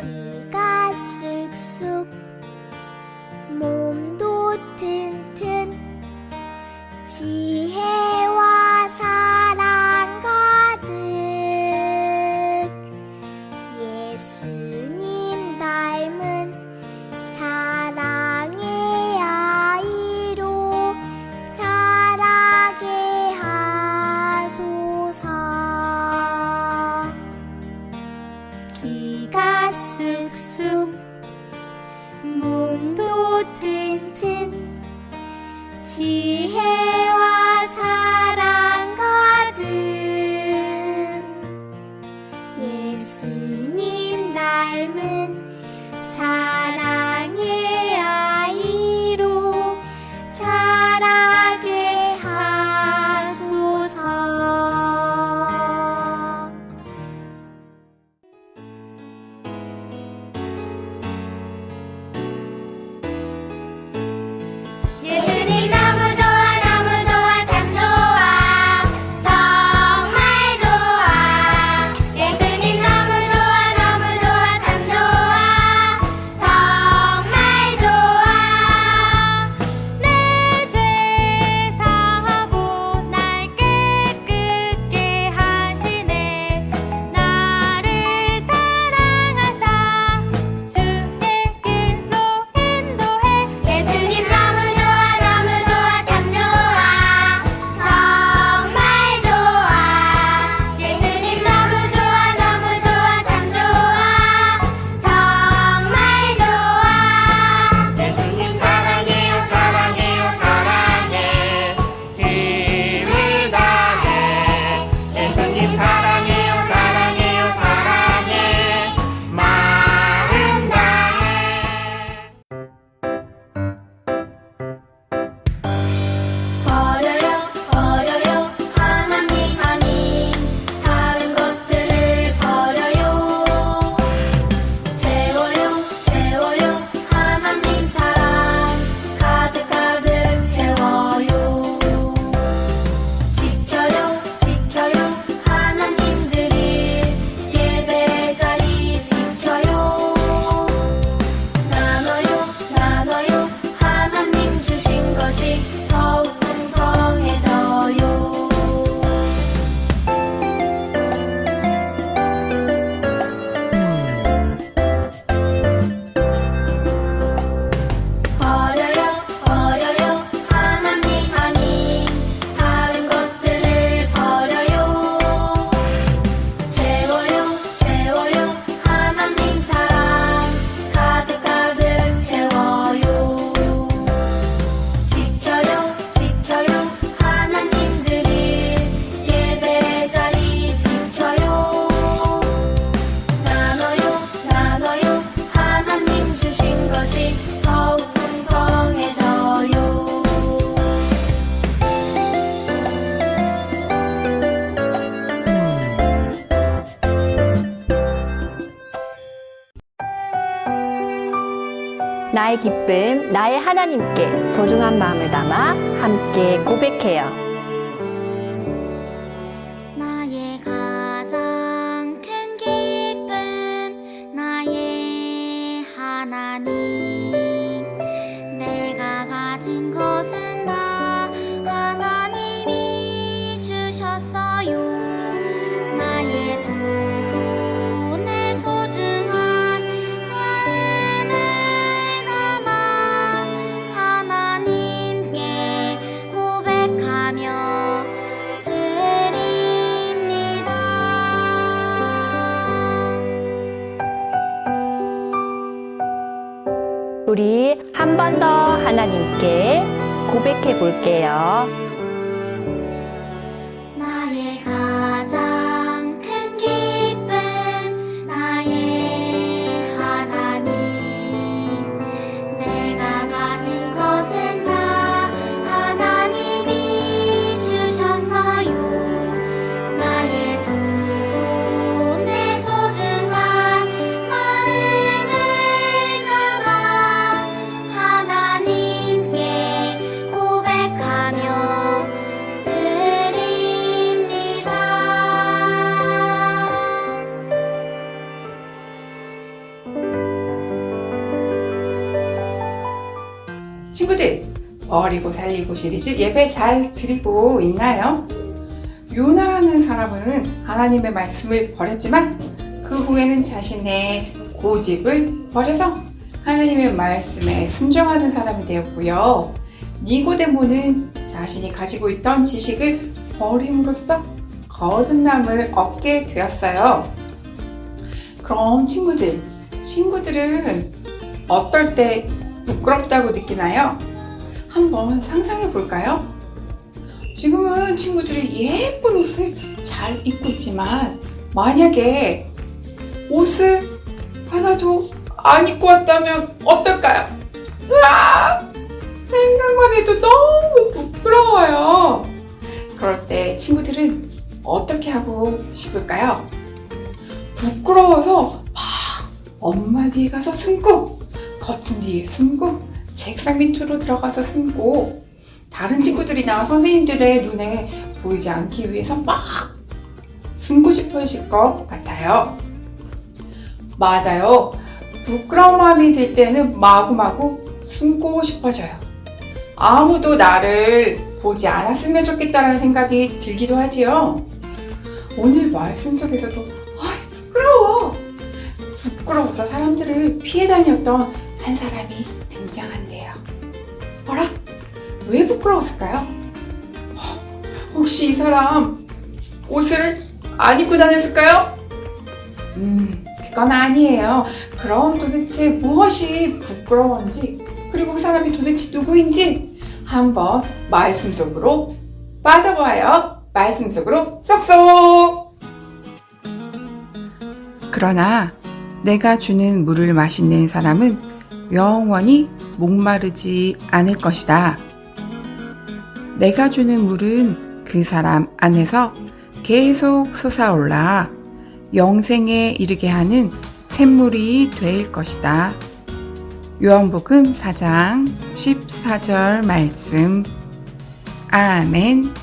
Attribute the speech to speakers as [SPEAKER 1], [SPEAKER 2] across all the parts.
[SPEAKER 1] 기가 쑥쑥 몸도 튼튼 지혜와 사랑 가득 예수님 닮은 사랑의 아이로 자라게 하소서. 기가 쑥쑥 몸도 튼튼 지혜와 사랑 가득 예수님 닮은 사랑의 아이로 자라게 하소서. 예수님 너무 좋아 너무 좋아 참 좋아 정말 좋아. 예수님 너무 좋아 너무 좋아 참 좋아 정말 좋아.
[SPEAKER 2] 내 죄 사하고 날 깨끗게 하시네. 나를 사랑하사 주의 길로 인도해.
[SPEAKER 1] 예수님 너무 좋아 너무 좋아 참 좋아 정말 좋아. 예수님 너무 좋아 너무 좋아 참 좋아 정말 좋아.
[SPEAKER 3] 예수님 사랑해요 사랑해요 사랑해 힘을 다해. 예수님 사랑해요 사랑해요 사랑해 마음 다해.
[SPEAKER 2] 버려요 버려요 하나님 아닌 다른 것들을 버려요. 채워요 채워요 하나님 사랑 가득가득 채워요. 지켜요 지켜요 하나님들이 예배 자리 지켜요. 나눠요 나눠요 하나님 주신 것이 더욱 풍성해져요. 버려요 버려요 하나님 아닌 다른 것들을 버려요. 채워요 채워요 하나님 사랑 가득가득 채워요. 지켜요 지켜요 하나님들이 예배 자리 지켜요. 나눠요 나눠요 하나님 주신 것이 더욱 풍성해져요.
[SPEAKER 4] 나의 기쁨, 나의 하나님께 소중한 마음을 담아 함께 고백해요.
[SPEAKER 1] 나의 가장 큰 기쁨 나의 하나님. 내가 가진 것은 다 하나님이 주셨어요. 나의 두 손에 소중한 마음을 담아 하나님께 고백하며 드립니다.
[SPEAKER 4] 우리 한 번 더 하나님께 고백해 볼게요.
[SPEAKER 1] 나의 가장 큰 기쁨 나의 하나님. 내가 가진 것은 다 하나님이 주셨어요.
[SPEAKER 5] 버리고 살리고 시리즈 예배 잘 드리고 있나요? 요나라는 사람은 하나님의 말씀을 버렸지만 그 후에는 자신의 고집을 버려서 하나님의 말씀에 순종하는 사람이 되었고요. 니고데모는 자신이 가지고 있던 지식을 버림으로써 거듭남을 얻게 되었어요. 그럼 친구들은 어떨 때 부끄럽다고 느끼나요? 한번 상상해 볼까요? 지금은 친구들이 예쁜 옷을 잘 입고 있지만 만약에 옷을 하나도 안 입고 왔다면 어떨까요? 으아! 생각만 해도 너무 부끄러워요. 그럴 때 친구들은 어떻게 하고 싶을까요? 부끄러워서 막 엄마 뒤에 가서 숨고, 커튼 뒤에 숨고, 책상 밑으로 들어가서 숨고, 다른 친구들이나 선생님들의 눈에 보이지 않기 위해서 막 숨고 싶으실 것 같아요. 맞아요. 부끄러운 마음이 들 때는 마구마구 숨고 싶어져요. 아무도 나를 보지 않았으면 좋겠다는 생각이 들기도 하지요. 오늘 말씀 속에서도 부끄러워서 사람들을 피해 다녔던 한 사람이 등장한대요. 어라? 왜 부끄러웠을까요? 혹시 이 사람 옷을 안 입고 다녔을까요? 그건 아니에요. 그럼 도대체 무엇이 부끄러운지, 그리고 그 사람이 도대체 누구인지 한번 말씀 속으로 빠져봐요. 말씀 속으로 쏙쏙! 그러나 내가 주는 물을 마시는 사람은 영원히 목마르지 않을 것이다. 내가 주는 물은 그 사람 안에서 계속 솟아올라 영생에 이르게 하는 샘물이 될 것이다. 요한복음 4장 14절 말씀. 아멘.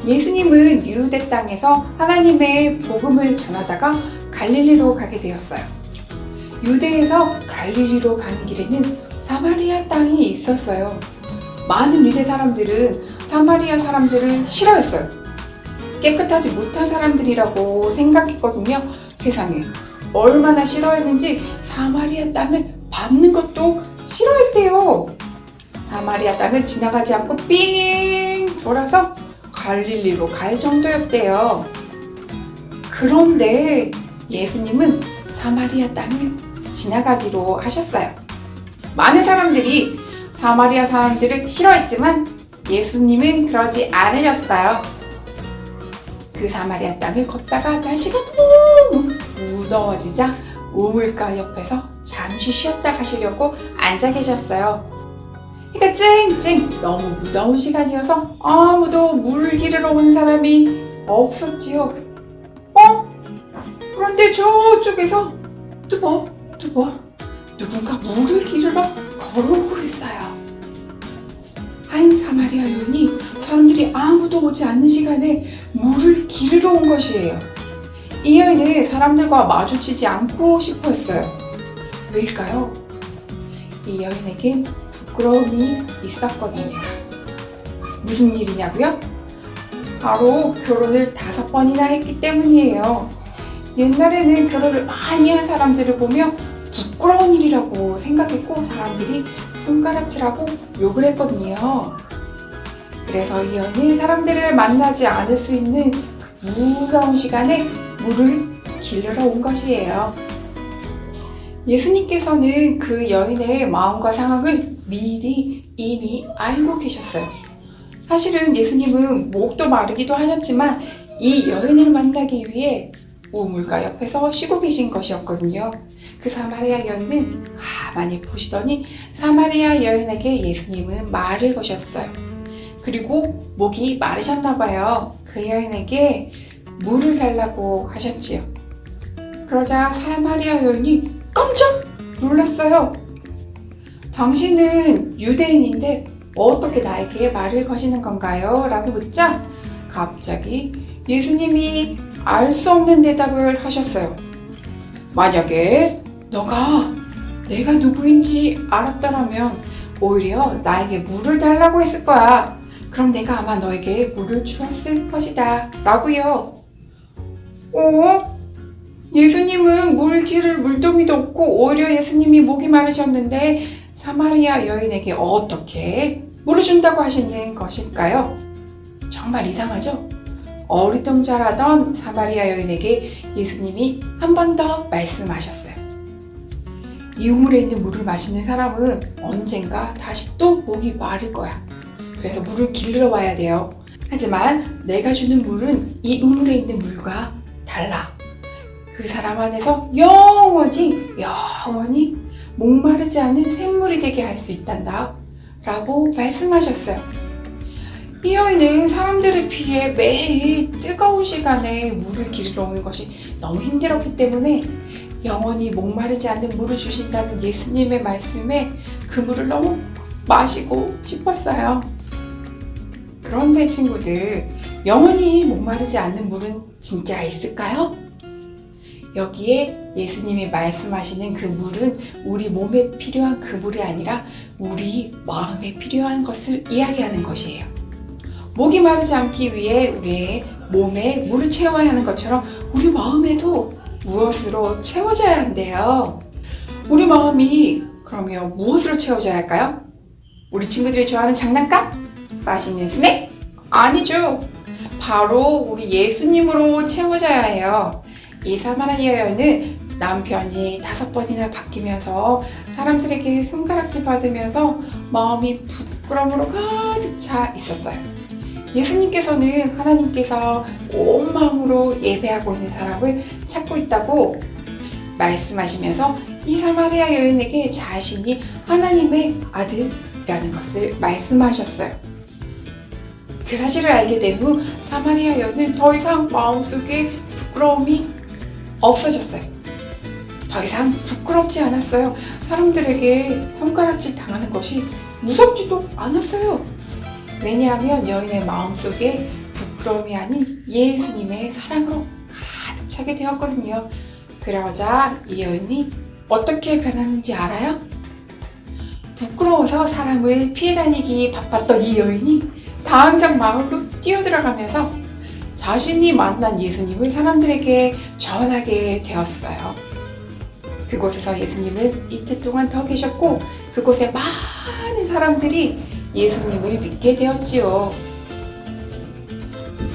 [SPEAKER 5] 예수님은 유대 땅에서 하나님의 복음을 전하다가 갈릴리로 가게 되었어요. 유대에서 갈릴리로 가는 길에는 사마리아 땅이 있었어요. 많은 유대 사람들은 사마리아 사람들을 싫어했어요. 깨끗하지 못한 사람들이라고 생각했거든요. 세상에 얼마나 싫어했는지 사마리아 땅을 밟는 것도 싫어했대요. 사마리아 땅을 지나가지 않고 삥 돌아서 갈릴리로 갈 정도였대요. 그런데 예수님은 사마리아 땅을 지나가기로 하셨어요. 많은 사람들이 사마리아 사람들을 싫어했지만 예수님은 그러지 않으셨어요. 그 사마리아 땅을 걷다가 날씨가 너무 무더워지자 우물가 옆에서 잠시 쉬었다 가시려고 앉아 계셨어요. 해가 쨍쨍 너무 무더운 시간이어서 아무도 물 기르러 온 사람이 없었지요. 그런데 저쪽에서 뚜벅뚜벅 누군가 물을 기르러 걸어오고 있어요. 한 사마리아 여인이 사람들이 아무도 오지 않는 시간에 물을 기르러 온 것이에요. 이 여인은 사람들과 마주치지 않고 싶어 했어요. 왜일까요? 이 여인에겐 부끄러움이 있었거든요. 무슨 일이냐고요? 바로 결혼을 5번이나 했기 때문이에요. 옛날에는 결혼을 많이 한 사람들을 보며 부끄러운 일이라고 생각했고 사람들이 손가락질하고 욕을 했거든요. 그래서 이 여인은 사람들을 만나지 않을 수 있는 그 무더운 시간에 물을 기르러 온 것이에요. 예수님께서는 그 여인의 마음과 상황을 미리 이미 알고 계셨어요. 사실은 예수님은 목도 마르기도 하셨지만 이 여인을 만나기 위해 우물가 옆에서 쉬고 계신 것이었거든요. 그 사마리아 여인은 가만히 보시더니 사마리아 여인에게 예수님은 말을 거셨어요. 그리고 목이 마르셨나 봐요. 그 여인에게 물을 달라고 하셨지요. 그러자 사마리아 여인이 깜짝 놀랐어요. 당신은 유대인인데 어떻게 나에게 말을 거시는 건가요? 라고 묻자 갑자기 예수님이 알 수 없는 대답을 하셨어요. 만약에 너가 내가 누구인지 알았더라면 오히려 나에게 물을 달라고 했을 거야. 그럼 내가 아마 너에게 물을 주었을 것이다. 라고요. 예수님은 물기를 물동이도 없고 오히려 예수님이 목이 마르셨는데 사마리아 여인에게 어떻게 물을 준다고 하시는 것일까요? 정말 이상하죠? 어리둥절하던 사마리아 여인에게 예수님이 한 번 더 말씀하셨어요. 이 우물에 있는 물을 마시는 사람은 언젠가 다시 또 목이 마를 거야. 그래서 물을 길러 와야 돼요. 하지만 내가 주는 물은 이 우물에 있는 물과 달라. 그 사람 안에서 영원히 목마르지 않은 샘물이 되게 할 수 있단다 라고 말씀하셨어요. 이 여인은 사람들을 피해 매일 뜨거운 시간에 물을 기르러 오는 것이 너무 힘들었기 때문에 영원히 목마르지 않는 물을 주신다는 예수님의 말씀에 그 물을 너무 마시고 싶었어요. 그런데 친구들, 영원히 목마르지 않는 물은 진짜 있을까요? 여기에 예수님이 말씀하시는 그 물은 우리 몸에 필요한 그 물이 아니라 우리 마음에 필요한 것을 이야기하는 것이에요. 목이 마르지 않기 위해 우리의 몸에 물을 채워야 하는 것처럼 우리 마음에도 무엇으로 채워져야 한대요. 우리 마음이 그러면 무엇으로 채워져야 할까요? 우리 친구들이 좋아하는 장난감? 맛있는 스낵? 아니죠. 바로 우리 예수님으로 채워져야 해요. 이 사마리아 여인은 남편이 5번이나 바뀌면서 사람들에게 손가락질 받으면서 마음이 부끄러움으로 가득 차 있었어요. 예수님께서는 하나님께서 온 마음으로 예배하고 있는 사람을 찾고 있다고 말씀하시면서 이 사마리아 여인에게 자신이 하나님의 아들이라는 것을 말씀하셨어요. 그 사실을 알게 된 후 사마리아 여인은 더 이상 마음속에 부끄러움이 없어졌어요. 더 이상 부끄럽지 않았어요. 사람들에게 손가락질 당하는 것이 무섭지도 않았어요. 왜냐하면 여인의 마음속에 부끄러움이 아닌 예수님의 사랑으로 가득 차게 되었거든요. 그러자 이 여인이 어떻게 변하는지 알아요? 부끄러워서 사람을 피해 다니기 바빴던 이 여인이 당장 마을로 뛰어들어가면서 자신이 만난 예수님을 사람들에게 전하게 되었어요. 그곳에서 예수님은 이틀 동안 더 계셨고 그곳에 많은 사람들이 예수님을 믿게 되었지요.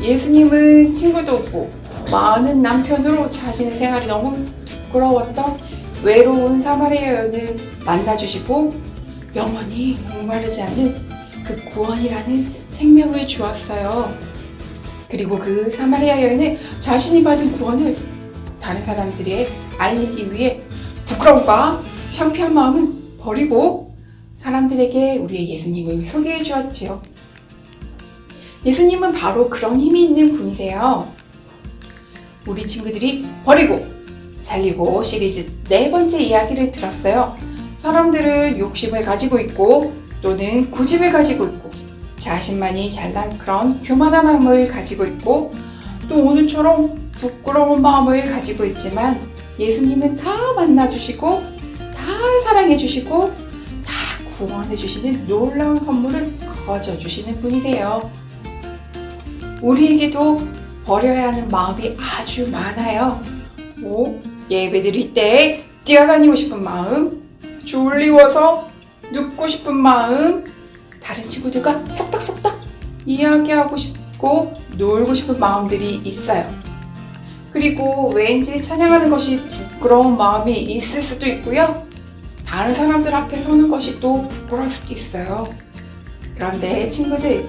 [SPEAKER 5] 예수님은 친구도 없고 많은 남편으로 자신의 생활이 너무 부끄러웠던 외로운 사마리아 여인을 만나주시고 영원히 목마르지 않는 그 구원이라는 생명을 주었어요. 그리고 그 사마리아 여인은 자신이 받은 구원을 다른 사람들에게 알리기 위해 부끄러움과 창피한 마음은 버리고 사람들에게 우리의 예수님을 소개해 주었지요. 예수님은 바로 그런 힘이 있는 분이세요. 우리 친구들이 버리고 살리고 시리즈 4번째 이야기를 들었어요. 사람들은 욕심을 가지고 있고 또는 고집을 가지고 있고 자신만이 잘난 그런 교만한 마음을 가지고 있고 또 오늘처럼 부끄러운 마음을 가지고 있지만 예수님은 다 만나주시고 다 사랑해주시고 다 구원해주시는 놀라운 선물을 거저주시는 분이세요. 우리에게도 버려야 하는 마음이 아주 많아요. 예배 드릴 때 뛰어다니고 싶은 마음, 졸리워서 눕고 싶은 마음, 다른 친구들과 속닥속닥 이야기하고 싶고 놀고 싶은 마음들이 있어요. 그리고 왠지 찬양하는 것이 부끄러운 마음이 있을 수도 있고요. 다른 사람들 앞에 서는 것이 또 부끄러울 수도 있어요. 그런데 친구들,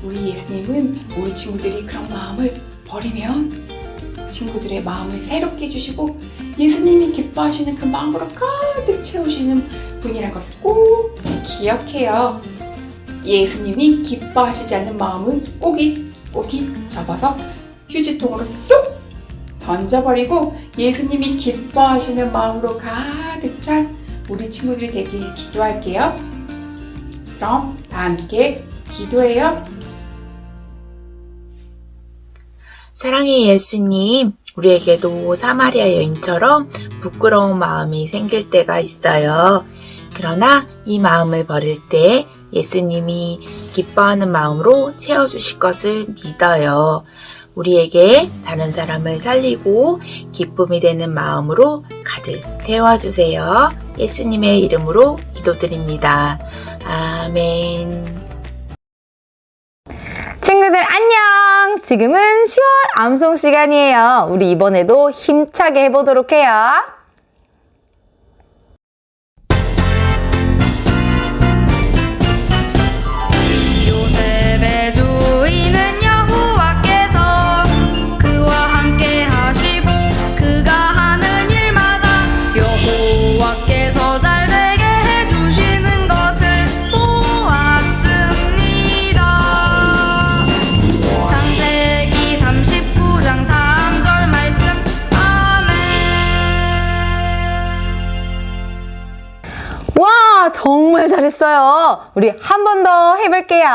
[SPEAKER 5] 우리 예수님은 우리 친구들이 그런 마음을 버리면 친구들의 마음을 새롭게 해주시고 예수님이 기뻐하시는 그 마음으로 가득 채우시는 분이라는 것을 꼭 기억해요. 예수님이 기뻐하시지 않는 마음은 꼬깃 접어서 휴지통으로 쏙 던져버리고 예수님이 기뻐하시는 마음으로 가득 찬 우리 친구들이 되길 기도할게요. 그럼 다 함께 기도해요.
[SPEAKER 6] 사랑의 예수님, 우리에게도 사마리아 여인처럼 부끄러운 마음이 생길 때가 있어요. 그러나 이 마음을 버릴 때 예수님이 기뻐하는 마음으로 채워주실 것을 믿어요. 우리에게 다른 사람을 살리고 기쁨이 되는 마음으로 가득 채워주세요. 예수님의 이름으로 기도드립니다. 아멘.
[SPEAKER 4] 친구들 안녕! 지금은 10월 암송 시간이에요. 우리 이번에도 힘차게 해보도록 해요.
[SPEAKER 2] 요셉의 주인은 여호와께서 그와 함께 하시고 그가 하는 일마다 여호와께서 잘되게 해주시는 것을 보았습니다. 창세기 39장 3절 말씀. 아멘.
[SPEAKER 4] 와, 정말 잘했어요. 우리 한 번 더 해볼게요.